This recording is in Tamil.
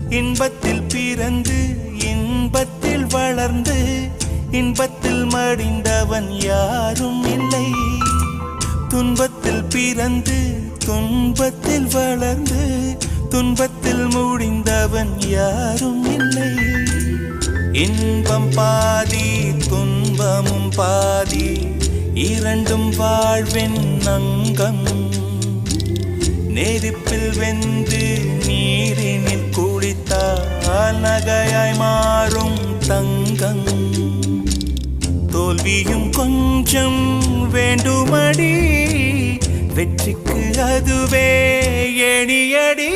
இன்பத்தில் பிறந்து இன்பத்தில் வளர்ந்து இன்பத்தில் மடிந்தவன் யாரும் இல்லை. துன்பத்தில் பிறந்து துன்பத்தில் வளர்ந்து துன்பத்தில் முடிந்தவன் யாரும் இல்லை. இன்பம் பாதி துன்பமும் பாதி இரண்டும் வாழ்வின் அங்கம். நெருப்பில் வெந்து நீரினில் குளித்தால் நகையாய் மாறும் தங்கம். தோல்வியும் கொஞ்சம் வேண்டுமடி, வெற்றிக்கு அதுவே எணியடி.